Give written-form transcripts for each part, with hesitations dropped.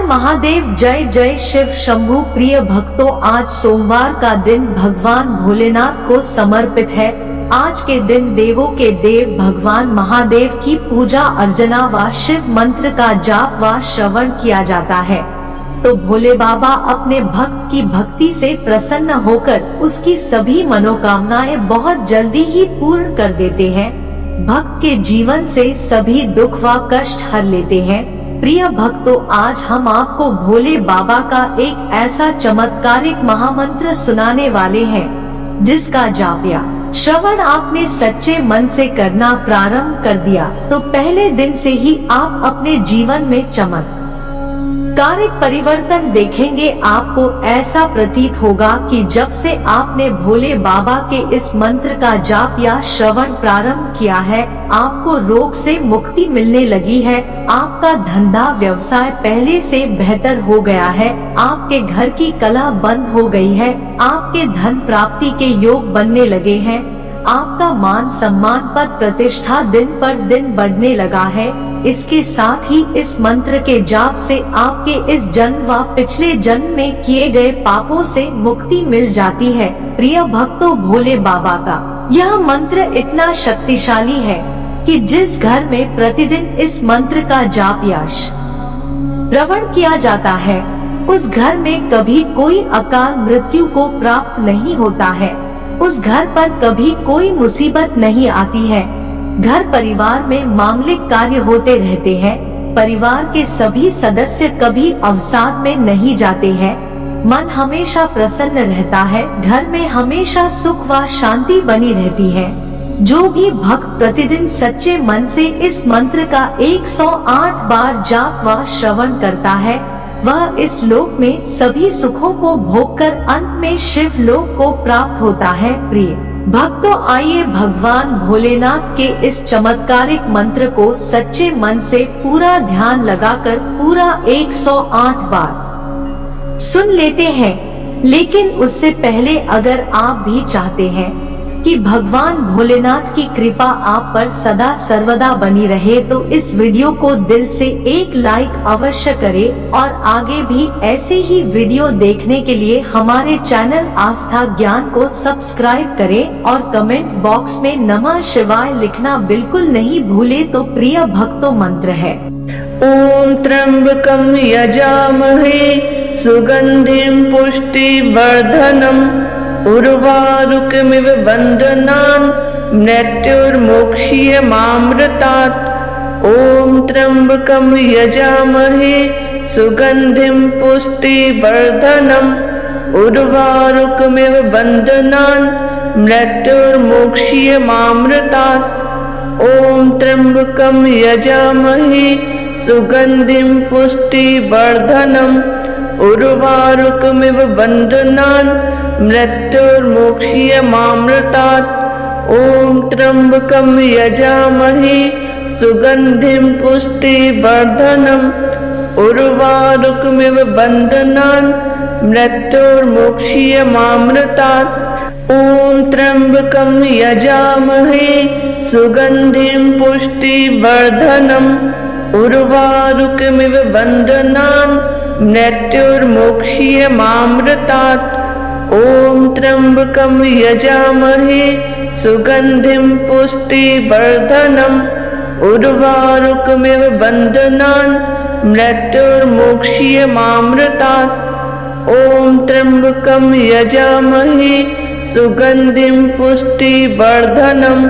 महादेव, जय जय शिव शंभू। प्रिय भक्तों, आज सोमवार का दिन भगवान भोलेनाथ को समर्पित है। आज के दिन देवों के देव भगवान महादेव की पूजा अर्चना व शिव मंत्र का जाप व श्रवण किया जाता है। तो भोले बाबा अपने भक्त की भक्ति से प्रसन्न होकर उसकी सभी मनोकामनाएं बहुत जल्दी ही पूर्ण कर देते हैं। भक्त के जीवन से सभी दुख व कष्ट हर लेते हैं। प्रिय भक्तों, आज हम आपको भोले बाबा का एक ऐसा चमत्कारिक महामंत्र सुनाने वाले हैं, जिसका जाप या श्रवण आपने सच्चे मन से करना प्रारंभ कर दिया तो पहले दिन से ही आप अपने जीवन में चमत्कारिक परिवर्तन देखेंगे। आपको ऐसा प्रतीत होगा कि जब से आपने भोले बाबा के इस मंत्र का जाप या श्रवण प्रारंभ किया है, आपको रोग से मुक्ति मिलने लगी है। आपका धंधा व्यवसाय पहले से बेहतर हो गया है। आपके घर की कलह बंद हो गई है। आपके धन प्राप्ति के योग बनने लगे हैं। आपका मान सम्मान पद प्रतिष्ठा दिन पर दिन बढ़ने लगा है। इसके साथ ही इस मंत्र के जाप से आपके इस जन्म व पिछले जन्म में किए गए पापों से मुक्ति मिल जाती है। प्रिय भक्तों, भोले बाबा का यह मंत्र इतना शक्तिशाली है कि जिस घर में प्रतिदिन इस मंत्र का जाप या श्रवण किया जाता है, उस घर में कभी कोई अकाल मृत्यु को प्राप्त नहीं होता है। उस घर पर कभी कोई मुसीबत नहीं आती है। घर परिवार में मांगलिक कार्य होते रहते हैं। परिवार के सभी सदस्य कभी अवसाद में नहीं जाते हैं। मन हमेशा प्रसन्न रहता है। घर में हमेशा सुख व शांति बनी रहती है। जो भी भक्त प्रतिदिन सच्चे मन से इस मंत्र का 108 बार जाप व श्रवण करता है, वह इस लोक में सभी सुखों को भोगकर अंत में शिव लोक को प्राप्त होता है। प्रिय भक्तों, आइए भगवान भोलेनाथ के इस चमत्कारिक मंत्र को सच्चे मन से पूरा ध्यान लगाकर पूरा 108 बार सुन लेते हैं। लेकिन उससे पहले अगर आप भी चाहते हैं कि भगवान भोलेनाथ की कृपा आप पर सदा सर्वदा बनी रहे, तो इस वीडियो को दिल से एक लाइक अवश्य करें और आगे भी ऐसे ही वीडियो देखने के लिए हमारे चैनल आस्था ज्ञान को सब्सक्राइब करें और कमेंट बॉक्स में नमः शिवाय लिखना बिल्कुल नहीं भूले। तो प्रिय भक्तों, मंत्र है ओम त्र्यंबकं यजामहे सुगंधिं पुष्टिवर्धनम् उर्वारुकमिव बन्धनान् मृत्युर्मोक्ष्यमामृतात्। ओम त्र्यंबकं यजामहे सुगंधिं पुष्टिवर्धनम् उर्वारुकमिव बन्धनान् मृत्युर्मोक्ष्यमामृतात्। ओम त्र्यंबकं यजामहे सुगंधिं पुष्टिवर्धनम् उर्वारुकमिव बन्धनान् मृत्युर्मोक्ष्यमामृतात्। ओम त्र्यंबकं यजामहे सुगंधिं पुष्टिवर्धनम् उर्वारुकमिव बन्धनान् मृत्युर्मोक्ष्यमामृतात्। ओम त्र्यंबकं यजामहे सुगंधिं पुष्टिवर्धनम् उर्वारुकमिव बन्धनान् मृत्युर्मोक्ष्यमामृतात्। ओम त्र्यंबकं यजामहे सुगंधिं पुष्टिवर्धनम् उर्वारुकमिव बन्धनान् मृत्युर्मोक्ष्यमामृतात्। ओम त्र्यंबकं यजामहे सुगंधिं पुष्टिवर्धनम्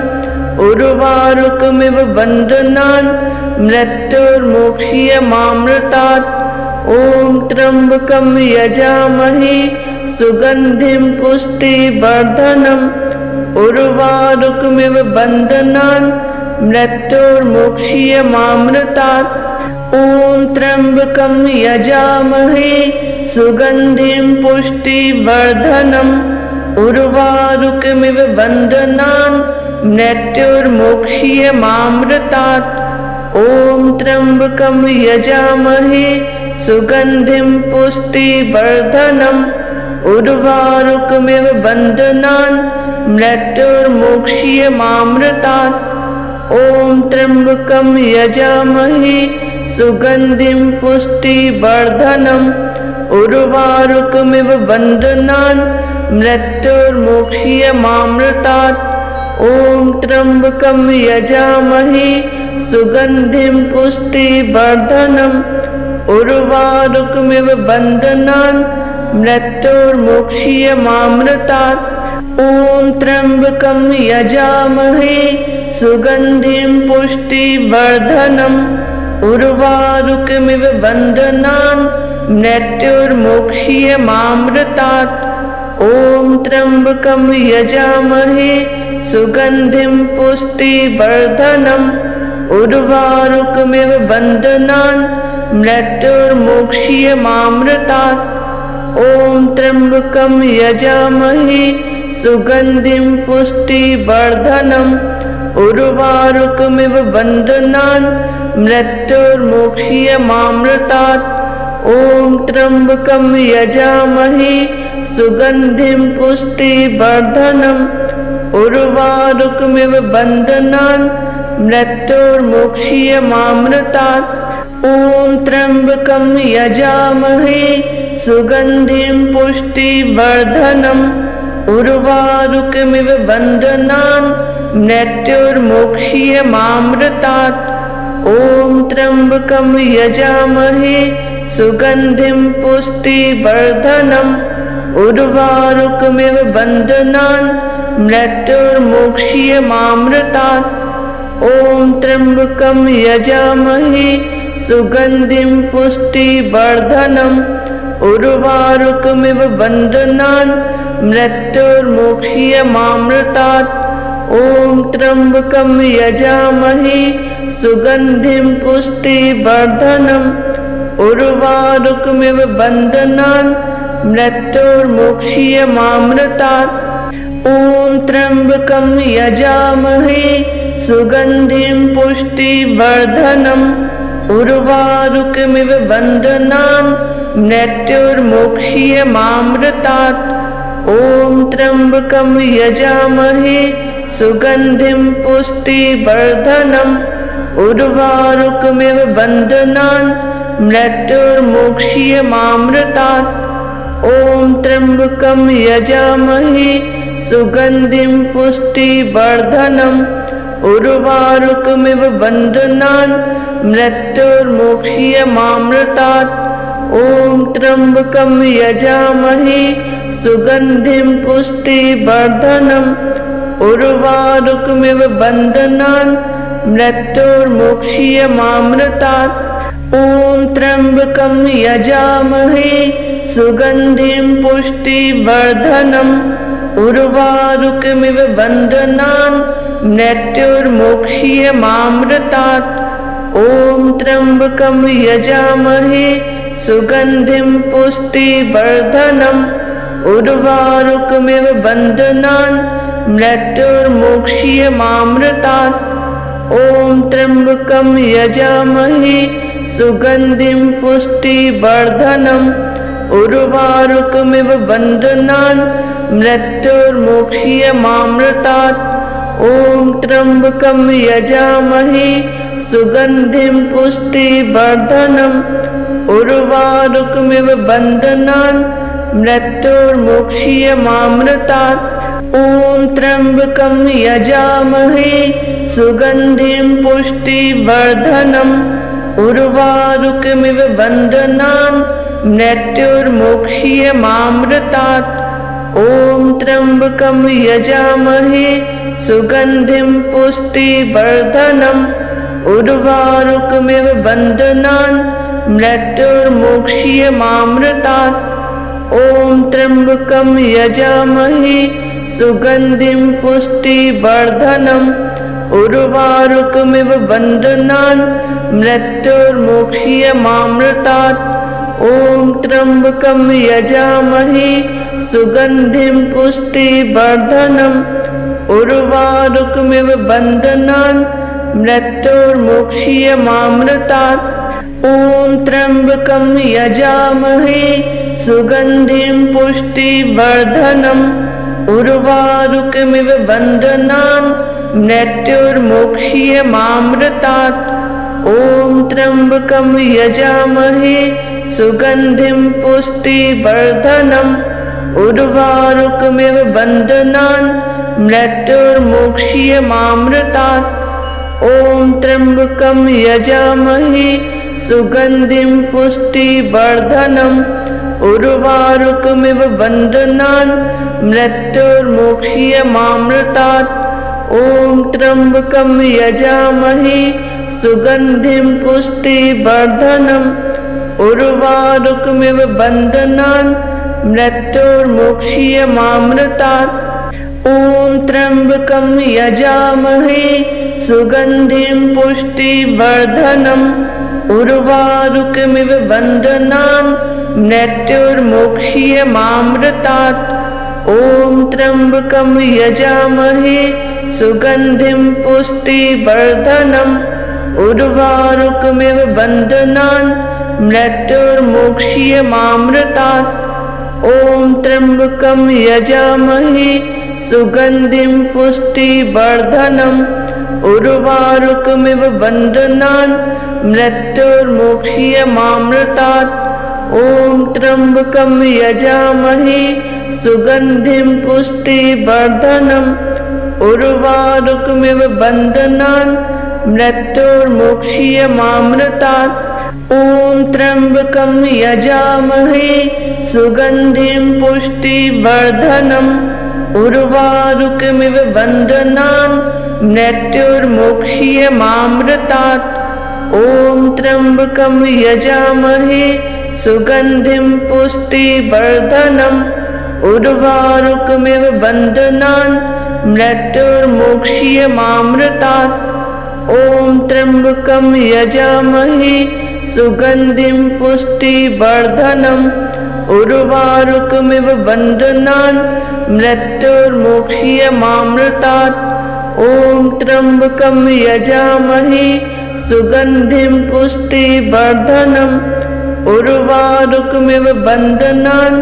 उर्वारुकमिव बन्धनान् मृत्युर्मोक्ष्यमामृतात्। ओम त्र्यंबकं यजामहे सुगंधिं पुष्टिवर्धनम् उर्वारुकमिव बन्धनान् मृत्युर्मोक्ष्यमामृतात्। ओम त्र्यंबकं यजामहे सुगंधिं पुष्टिवर्धनम् उर्वारुकमिव बन्धनान् मृत्युर्मोक्ष्यमामृतात्। ओम त्र्यंबकं यजामहे सुगंधिं पुष्टिवर्धनम् उर्वारुकमिव बन्धनान् मृत्युर्मोक्ष्यमामृतात्। ओम त्र्यंबकं यजामहे सुगन्धिं पुष्टिवर्धनम् उर्वारुकमिव बन्धनान् मृत्युर्मोक्ष्यमामृतात्। ॐ त्र्यम्बकं यजामहे सुगन्धिं पुष्टिवर्धनम् उर्वारुकमिव बन्धनान् मृत्युर्मोक्ष्यमामृतात्। ॐ त्र्यम्बकं यजामहे सुगन्धिं पुष्टिवर्धनम् उर्वारुकमिव बन्धनान् मृत्युर्मोक्ष्यमामृतात्। ॐ त्र्यम्बकं यजामहे सुगन्धिं पुष्टिवर्धनम् उर्वारुकमिव बन्धनान् मृत्युर्मोक्ष्यमामृतात्। ॐ त्र्यम्बकं यजामहे सुगन्धिं पुष्टिवर्धनम् उर्वारुकमिव बन्धनान् मृत्युर्मोक्ष्यमामृतात्। ॐ त्र्यम्बकं यजामहे सुगन्धिं पुष्टिवर्धनम् उर्वारुकमिव बन्धनान् मृत्युर्मोक्ष्यमामृतात्। ॐ त्र्यम्बकं यजामहे सुगन्धिं पुष्टिवर्धनम् उर्वारुकमिव बन्धनान् मृत्युर्मोक्ष्यमामृतात्। ॐ त्र्यम्बकं यजामहे सुगन्धिं पुष्टिवर्धनम् उर्वारुकमिव बन्धनान् मृत्युर्मोक्ष्यमामृतात्। ॐ त्र्यम्बकं यजामहे सुगन्धिं पुष्टिवर्धनम् उर्वारुकमिव बन्धनान् मृत्युर्मोक्ष्यमामृतात्। ॐ त्र्यम्बकं यजामहे सुगन्धिं पुष्टिवर्धनम् उर्वारुकमिव बन्धनान् मृत्युर्मोक्ष्यमामृतात्। ॐ त्र्यम्बकं यजामहे सुगन्धिं पुष्टिवर्धनम् उर्वारुकमिव बन्धनान् मृत्युर्मोक्ष्यमामृतात्। ॐ त्र्यम्बकं यजामहे सुगन्धिं पुष्टिवर्धनम् उर्वारुकमिव बन्धनान् मृत्युर्मोक्ष्यमामृतात्। ॐ त्र्यम्बकं यजामहे सुगन्धिं पुष्टिवर्धनम् उर्वारुकमिव बन्धनान् मृत्युर्मोक्ष्यमामृतात्। ॐ त्र्यम्बकं यजामहे सुगन्धिं पुष्टिवर्धनम् उर्वारुकमिव बन्धनान् मृत्युर्मोक्ष्यमामृतात्। ॐ त्र्यम्बकं यजामहे सुगन्धिं पुष्टिवर्धनम् उर्वारुकमिव बन्धनान् मृत्युर्मोक्ष्यमामृतात्। ॐ त्र्यम्बकं यजामहे सुगन्धिं पुष्टिवर्धनम् उर्वारुकमिव बन्धनान् मृत्युर्मोक्ष्यमामृतात्। ॐ त्र्यम्बकं यजामहे सुगन्धिं पुष्टिवर्धनम् उर्वारुकमिव बन्धनान् मृत्युर्मोक्ष्यमामृतात्। ॐ त्र्यम्बकं यजामहे सुगन्धिं पुष्टिवर्धनम् उर्वारुकमिव बन्धनान् मृत्युर्मोक्ष्यमामृतात्। ॐ त्र्यम्बकं यजामहे सुगन्धिं पुष्टिवर्धनम् उर्वारुकमिव बन्धनान् मृत्युर्मोक्ष्यमामृतात्। ॐ त्र्यम्बकं यजामहे सुगन्धिं पुष्टिवर्धनम् उर्वारुकमिव बन्धनान् मृत्युर्मोक्ष्यमामृतात्। ॐ त्र्यम्बकं यजामहे सुगन्धिं पुष्टिवर्धनम् उर्वारुकमिव बन्धनान् मृत्युर्मोक्ष्यमामृतात्। ॐ त्र्यम्बकं यजामहे सुगन्धिं पुष्टिवर्धनम् उर्वारुकमिव बन्धनान् मृत्युर्मोक्ष्यमामृतात्। ॐ त्र्यम्बकं यजामहे सुगन्धिं पुष्टिवर्धनम् उर्वारुकमिव बन्धनान् मृत्युर्मोक्ष्यमामृतात्। ॐ त्र्यम्बकं यजामहे सुगन्धिं पुष्टिवर्धनम् उर्वारुकमिव बन्धनान् मृत्युर्मोक्ष्यमामृतात् ॐ त्र्यम्बकं यजामहे सुगन्धिं पुष्टिवर्धनम् उर्वारुकमिव बन्धनान् मृत्युर्मोक्ष्यमामृतात् ॐ त्र्यम्बकं यजामहे सुगन्धिं पुष्टिवर्धनम् उर्वारुकमिव बन्धनान् मृत्युर्मोक्ष्यमामृतात् ॐ त्र्यम्बकं यजामहे सुगन्धिं पुष्टिवर्धनम् उर्वारुकमिव बन्धनान् मृत्युर्मोक्ष्यमामृतात् ॐ त्र्यम्बकं यजामहे सुगन्धिं पुष्टिवर्धनम् उर्वारुकमिव बन्धनान् मृत्युर्मोक्ष्यमामृतात् ॐ त्र्यम्बकं यजामहे सुगन्धिं पुष्टिवर्धनम् उर्वारुकमिव बन्धनान् मृत्युर्मोक्ष्यमामृतात् ॐ त्र्यम्बकं यजामहे सुगन्धिं पुष्टिवर्धनम् उर्वारुकमिव बन्धनान् मृत्युर्मोक्ष्यमामृतात् ॐ त्र्यम्बकं यजामहे सुगन्धिं पुष्टिवर्धनम् उर्वारुकमिव बन्धनान् मृत्युर्मोक्ष्यमामृतात् ॐ त्र्यम्बकं यजामहे सुगन्धिं पुष्टिवर्धनम् उर्वारुकमिव बन्धनान् मृत्युर्मोक्ष्यमामृतात् ॐ त्र्यम्बकं यजामहे सुगन्धिं पुष्टिवर्धनम् उर्वारुकमिव बन्धनान् मृत्युर्मोक्ष्यमामृतात् ॐ त्र्यम्बकं यजामहे सुगन्धिं पुष्टिवर्धनम् उर्वारुकमिव बन्धनान्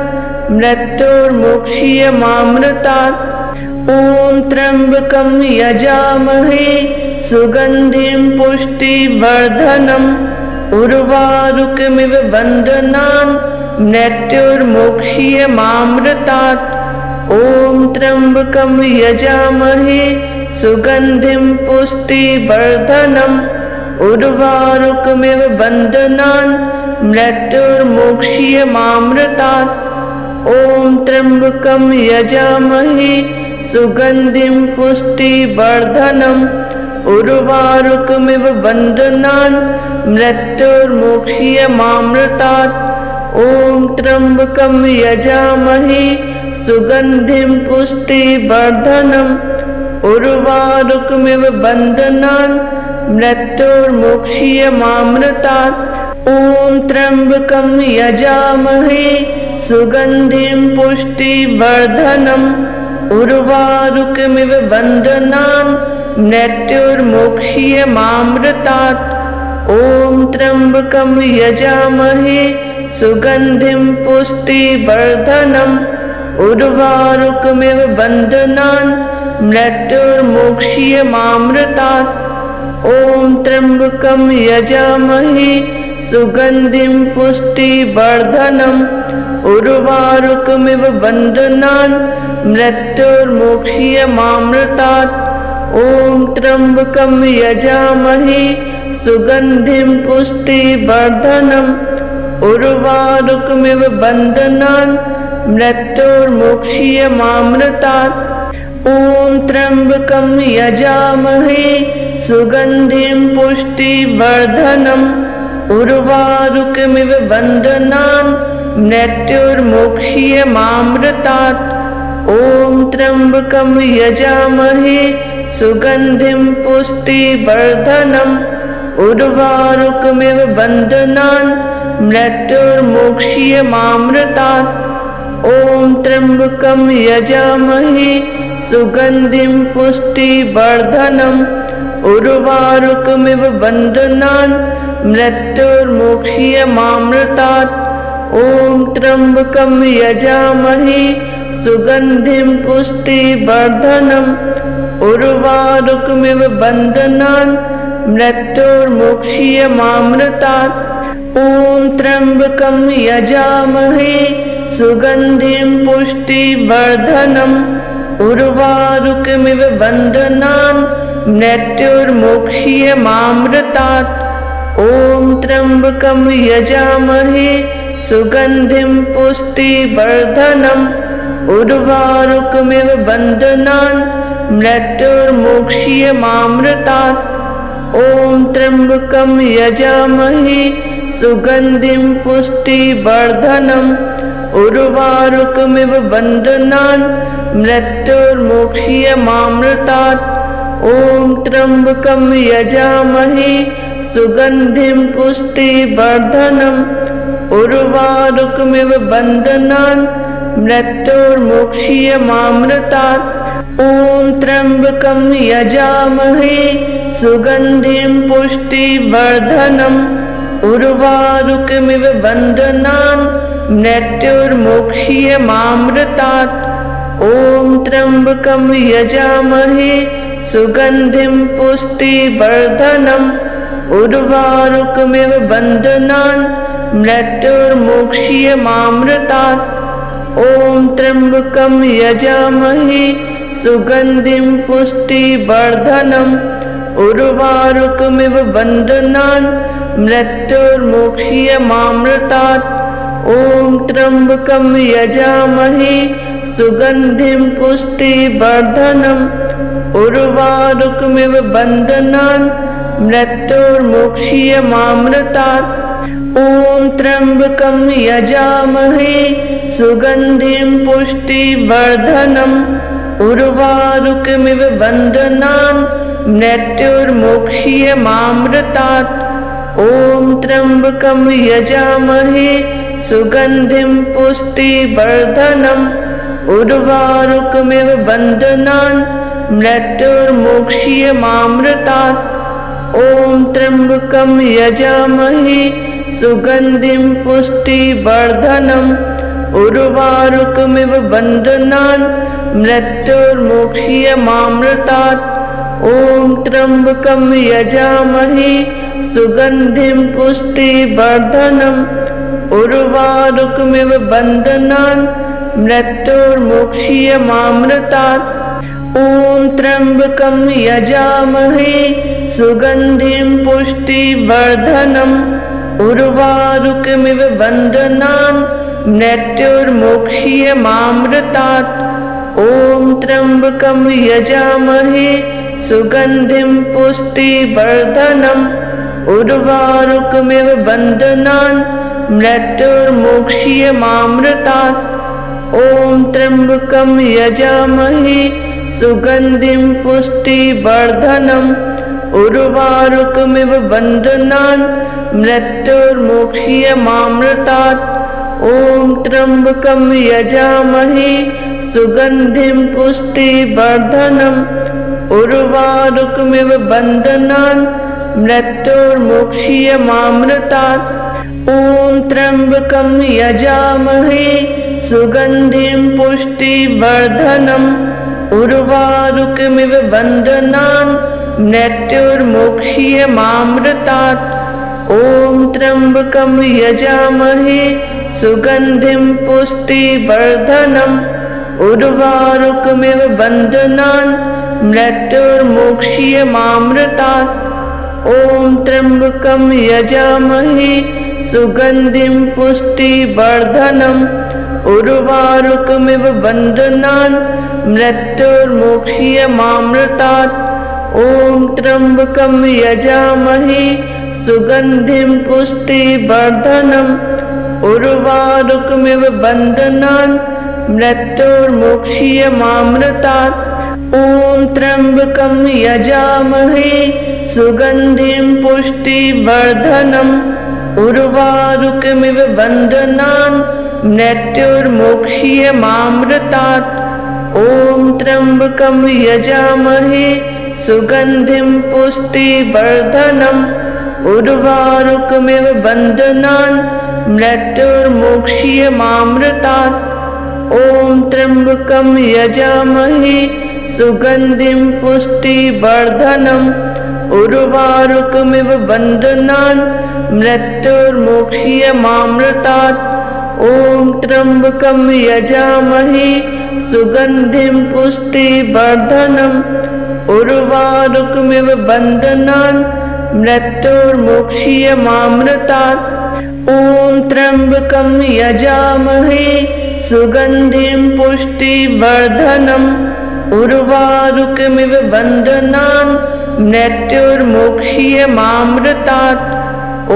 मृत्युर्मोक्ष्यमामृतात् ॐ त्र्यम्बकं यजामहे सुगन्धिं पुष्टिवर्धनम् उर्वारुकमिव बन्धनान् मृत्युर्मोक्ष्यमामृतात् ॐ त्र्यम्बकं यजामहे सुगन्धिं पुष्टिवर्धनम् उर्वारुकमिव बन्धनान् मृत्युर्मोक्ष्यमामृतात् ॐ त्र्यम्बकं यजामहे सुगन्धिं पुष्टिवर्धनम् उर्वारुकमिव बन्धनान् मृत्युर्मोक्ष्यमामृतात् ॐ त्र्यम्बकं यजामहे सुगन्धिं पुष्टिवर्धनम् उर्वारुकमिव बन्धनान् मृत्युर्मोक्ष्यमामृतात् ॐ त्र्यम्बकं यजामहे सुगन्धिं पुष्टिवर्धनम् उर्वारुकमिव बन्धनान् मृत्युर्मोक्ष्यमामृतात् ॐ त्र्यम्बकं यजामहे सुगन्धिं पुष्टिवर्धनम् उर्वारुकमिव बन्धनान् मृत्युर्मोक्ष्यमामृतात् ॐ त्र्यम्बकं यजामहे सुगन्धिं पुष्टिवर्धनम् उर्वारुकमिव बन्धनान् मृत्युर्मोक्ष्यमामृतात् ॐ त्र्यम्बकं यजामहे सुगन्धिं पुष्टिवर्धनम् उर्वारुकमिव बन्धनान् मृत्युर्मोक्ष्यमामृतात् ॐ त्र्यम्बकं यजामहे सुगन्धिं पुष्टिवर्धनम् उर्वारुकमिव बन्धनान् मृत्युर्मोक्ष्यमामृतात् ॐ त्र्यम्बकं यजामहे सुगन्धिं पुष्टिवर्धनम् उर्वारुकमिव बन्धनान् मृत्युर्मोक्ष्यमामृतात् ॐ त्र्यम्बकं यजामहे सुगन्धिं पुष्टिवर्धनम् उर्वारुकमिव बन्धनान् मृत्युर्मोक्ष्यमामृतात् ॐ त्र्यम्बकं यजामहे सुगन्धिं पुष्टिवर्धनम् उर्वारुकमिव बन्धनान् मृत्युर्मुक्षीयमामृतात्। ॐ त्र्यम्बकं यजामहे सुगन्धिं पुष्टिवर्धनम् उर्वारुकमिव बन्धनान् मृत्युर्मुक्षीयमामृतात्। ॐ त्र्यम्बकं यजामहे सुगन्धिं पुष्टिवर्धनम् उर्वारुकमिव बन्धनान् मृत्युर्मुक्षीयमामृतात्। ॐ त्र्यम्बकं यजामहे सुगन्धिं पुष्टिवर्धनम् उर्वारुकमिव बन्धनान् मृत्युर्मुक्षीयमामृतात्। ॐ त्र्यम्बकं यजामहे सुगन्धिं पुष्टिवर्धनम् उर्वारुकमिव बन्धनान् मृत्युर्मुक्षीयमामृतात्। ॐ त्र्यम्बकं यजामहे सुगन्धिं पुष्टिवर्धनम् उर्वारुकमिव बन्धनान् मृत्युर्मुक्षीयमामृतात्। ॐ त्र्यम्बकं यजामहे सुगन्धिं पुष्टिवर्धनम् उर्वारुकमिव बन्धनान् मृत्युर्मुक्षीयमामृतात्। ॐ त्र्यम्बकं यजामहे सुगन्धिं पुष्टिवर्धनम् उर्वारुकमिव बन्धनान् मृत्युर्मुक्षीयमामृतात्। ॐ त्र्यम्बकं यजामहे सुगन्धिं पुष्टिवर्धनम् उर्वारुकमिव बन्धनान् मृत्युर्मुक्षीयमामृतात्। ॐ त्र्यम्बकं यजामहे सुगन्धिं पुष्टिवर्धनम् उर्वारुकमिव बन्धनान् मृत्युर्मुक्षीयमामृतात्। ॐ त्र्यम्बकं यजामहे सुगन्धिं पुष्टिवर्धनम् उर्वारुकमिव बन्धनान् मृत्युर्मुक्षीयमामृतात्। ॐ त्र्यम्बकं यजामहे सुगन्धिं पुष्टिवर्धनम् उर्वारुकमिव बन्धनान् मृत्युर्मुक्षीयमामृतात्। ॐ त्र्यम्बकं यजामहे सुगन्धिं पुष्टिवर्धनम् उर्वारुकमिव बन्धनान् मृत्युर्मुक्षीयमामृतात्। ॐ त्र्यम्बकं यजामहे सुगन्धिं पुष्टिवर्धनम् उर्वारुकमिव बन्धनान् मृत्युर्मुक्षीयमामृतात्। ॐ त्र्यम्बकं यजामहे सुगन्धिं पुष्टिवर्धनम् उर्वारुकमिव बन्धनान् मृत्युर्मुक्षीयमामृतात्। ॐ त्र्यम्बकं यजामहे सुगन्धिं पुष्टिवर्धनम् उर्वारुकमिव बन्धनान् मृत्युर्मुक्षीयमामृतात्। ॐ त्र्यम्बकं यजामहे सुगन्धिं पुष्टिवर्धनम् उर्वारुकमिव बन्धनान् मृत्युर्मुक्षीयमामृतात्। ॐ त्र्यम्बकं यजामहे सुगन्धिं पुष्टिवर्धनम् उर्वारुकमिव बन्धनान् मृत्युर्मुक्षीयमामृतात्। ॐ त्र्यम्बकं यजामहे सुगन्धिं पुष्टिवर्धनम् उर्वारुकमिव बन्धनान् मृत्युर्मुक्षीयमामृतात्। ॐ त्र्यम्बकं यजामहे सुगन्धिं पुष्टिवर्धनम् उर्वारुकमिव बन्धनान् मृत्युर्मुक्षीयमामृतात्। ॐ त्र्यम्बकं यजामहे सुगन्धिं पुष्टिवर्धनम् उर्वारुकमिव बन्धनान् मृत्युर्मुक्षीयमामृतात्। ॐ त्र्यम्बकं यजामहे सुगन्धिं पुष्टिवर्धनम् उर्वारुकमिव बन्धनान् मृत्युर्मुक्षीयमामृतात्। ॐ त्र्यम्बकं यजामहे सुगन्धिं पुष्टिवर्धनम् उर्वारुकमिव बन्धनान् मृत्युर्मुक्षीयमामृतात्। ॐ त्र्यम्बकं यजामहे सुगन्धिं पुष्टिवर्धनम् उर्वारुकमिव बन्धनान् मृत्युर्मोक्षीयमामृतात्। ॐ त्र्यम्बकं यजामहे सुगन्धिं पुष्टिवर्धनम् उर्वारुकमिव बन्धनान् मृत्युर्मोक्षीयमामृतात्। ॐ त्र्यम्बकं यजामहे सुगन्धिं पुष्टिवर्धनम् उर्वारुकमिव बन्धनान् मृत्युर्मोक्षीयमामृतात्। ॐ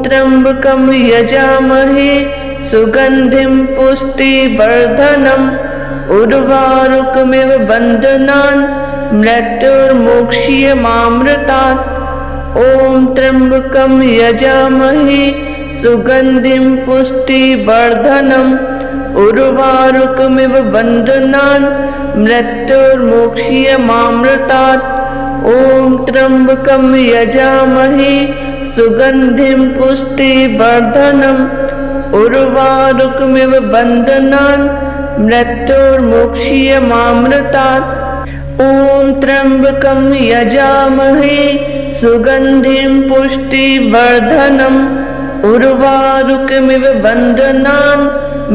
त्र्यम्बकं यजामहे सुगन्धिं पुष्टिवर्धनम् उर्वारुकमिव बन्धनान् मृत्युर्मोक्षीयमामृतात्। ॐ त्र्यम्बकं यजामहे सुगन्धिं पुष्टिवर्धनम् उर्वारुकमिव बन्धनान् मृत्युर्मोक्षीयमामृतात्। ॐ त्र्यम्बकं यजामहे सुगन्धिं पुष्टिवर्धनम् उर्वारुकमिव बन्धनान् मृत्युर्मोक्षीयमामृतात्। ॐ त्र्यम्बकं यजामहे सुगन्धिं पुष्टिवर्धनम् उर्वारुकमिव बन्धनान्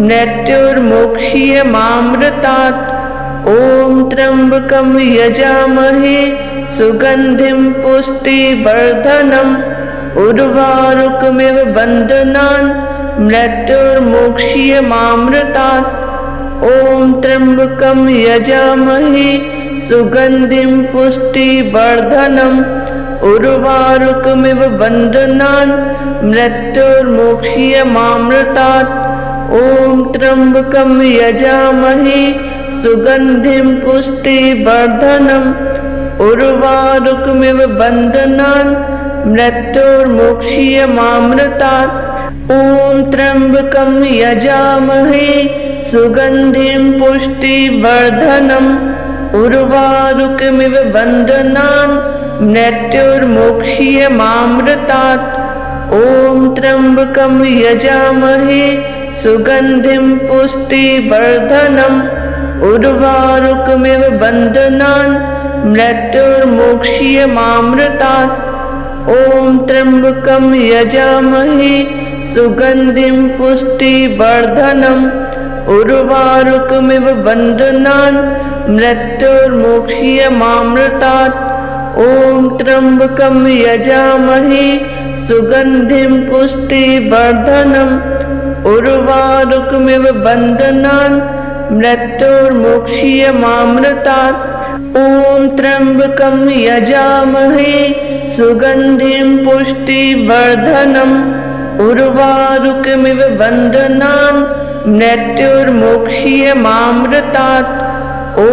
मृत्युर्मोक्षीयमामृतात्। ॐ त्र्यम्बकं यजामहे सुगन्धिं पुष्टिवर्धनम् उर्वारुकमिव बन्धनान् मृत्युर्मोक्षीयमामृतात्। ॐ त्र्यम्बकं यजामहे सुगन्धिं पुष्टिवर्धनम् उर्वारुकमिव बन्धनान् मृत्युर्मोक्षीयमामृतात्। ॐ त्र्यम्बकं यजामहे सुगन्धिं पुष्टिवर्धनम् उर्वारुकमिव बन्धनान् मृत्युर्मोक्षीयमामृतात्। ॐ त्र्यम्बकं यजामहे सुगन्धिं पुष्टिवर्धनम् उर्वारुकमिव बन्धनान् मृत्युर्मोक्षीयमामृतात्। ॐ त्र्यम्बकं यजामहे सुगन्धिं पुष्टिवर्धनम् उर्वारुकमिव बन्धनान् मृत्युर्मोक्षीयमामृतात्। ॐ त्र्यम्बकं यजामहे सुगन्धिं पुष्टिवर्धनम् उर्वारुकमिव बन्धनान् मृत्युर्मोक्षीयमामृतात्। ॐ त्र्यम्बकं यजामहे सुगन्धिं पुष्टिवर्धनम् उर्वारुकमिव बन्धनान् मृत्युर्मोक्षीयमामृतात्। ॐ त्र्यम्बकं यजामहे सुगन्धिं पुष्टिवर्धनम् उर्वारुकमिव बन्धनान् मृत्युर्मोक्षीयमामृतात्। ॐ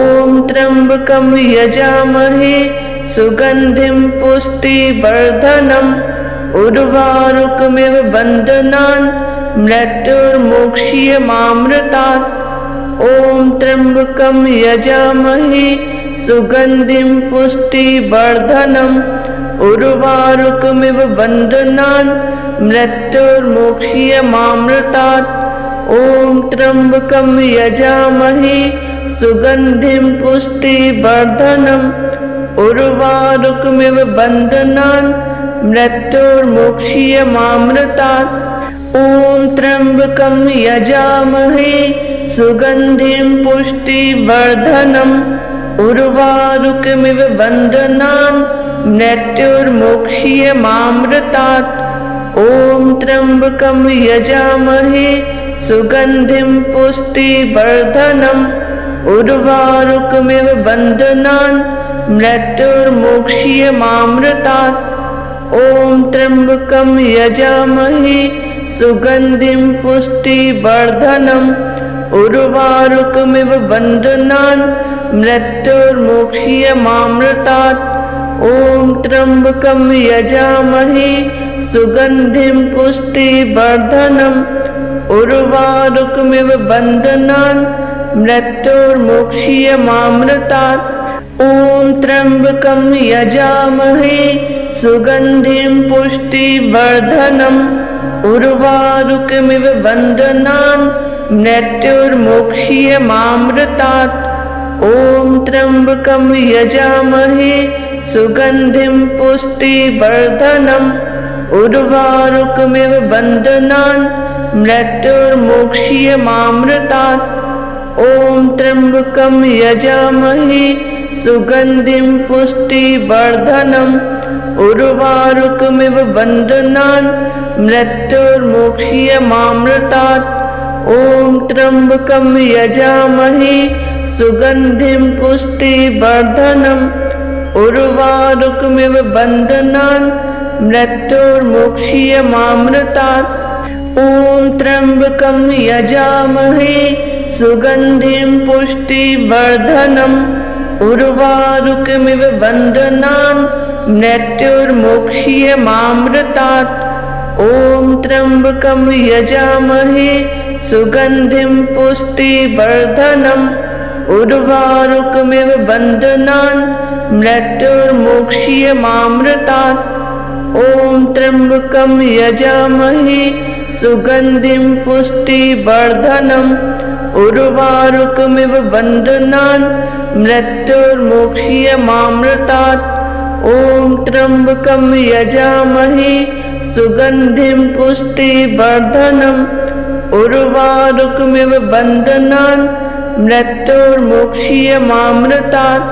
त्र्यम्बकं यजामहे सुगन्धिं पुष्टिवर्धनम् उर्वारुकमिव बन्धनान् मृत्युर्मोक्षीयमामृतात्। ॐ त्र्यम्बकं यजामहे सुगन्धिं पुष्टिवर्धनम् उर्वारुकमिव बन्धनान् मृत्युर्मोक्षीयमामृतात्। ॐ त्र्यम्बकं यजामहे सुगन्धिं पुष्टिवर्धनम् उर्वारुकमिव बन्धनान् मृत्युर्मोक्षीयमामृतात्। ॐ त्र्यम्बकं यजामहे सुगन्धिं पुष्टिवर्धनम् उर्वारुकमिव बन्धनान् मृत्युर्मोक्षीयमामृतात्। ॐ त्र्यम्बकं यजामहे सुगन्धिं पुष्टिवर्धनम् उर्वारुकमिव बन्धनान् मृत्युर्मोक्षीयमामृतात्। ॐ त्र्यम्बकं यजामहे सुगन्धिं पुष्टिवर्धनम् उर्वारुकमिव बन्धनान् मृत्युर्मोक्षीयमामृतात्। ॐ त्र्यम्बकं यजामहे सुगन्धिं पुष्टिवर्धनम् उर्वारुकमिव बन्धनान् मृत्युर्मोक्षीयमामृतात्। ॐ त्र्यम्बकं यजामहे सुगन्धिं पुष्टिवर्धनम् उर्वारुकमिव बन्धनान् मृत्युर्मोक्षीयमामृतात्। ॐ त्र्यम्बकं यजामहे सुगन्धिं पुष्टिवर्धनम् उर्वारुकमिव बन्धनान् मृत्युर्मोक्ष्यमामृतात्। ॐ त्र्यम्बकं यजामहे सुगन्धिं पुष्टिवर्धनम् उर्वारुकमिव बन्धनान् मृत्युर्मोक्ष्यमामृतात्। ॐ त्र्यम्बकं यजामहे सुगन्धिं पुष्टिवर्धनम् उर्वारुकमिव बन्धनान् मृत्युर्मोक्ष्यमामृतात्। ॐ त्र्यम्बकं यजामहे सुगन्धिं पुष्टिवर्धनम् उर्वारुकमिव बन्धनान् मृत्युर्मोक्ष्यमामृतात्। ॐ त्र्यम्बकं यजामहे सुगन्धिं पुष्टिवर्धनम् उर्वारुकमिव बन्धनान् मृत्युर्मोक्ष्यमामृतात्। ॐ त्र्यम्बकं यजामहे सुगन्धिं पुष्टिवर्धनम् उर्वारुकमिव बन्धनान् मृत्युर्मोक्ष्यमामृतात्। ॐ त्र्यम्बकं यजामहे सुगन्धिं पुष्टिवर्धनम् उर्वारुकमिव बन्धनान् मृत्युर्मोक्ष्यमामृतात्।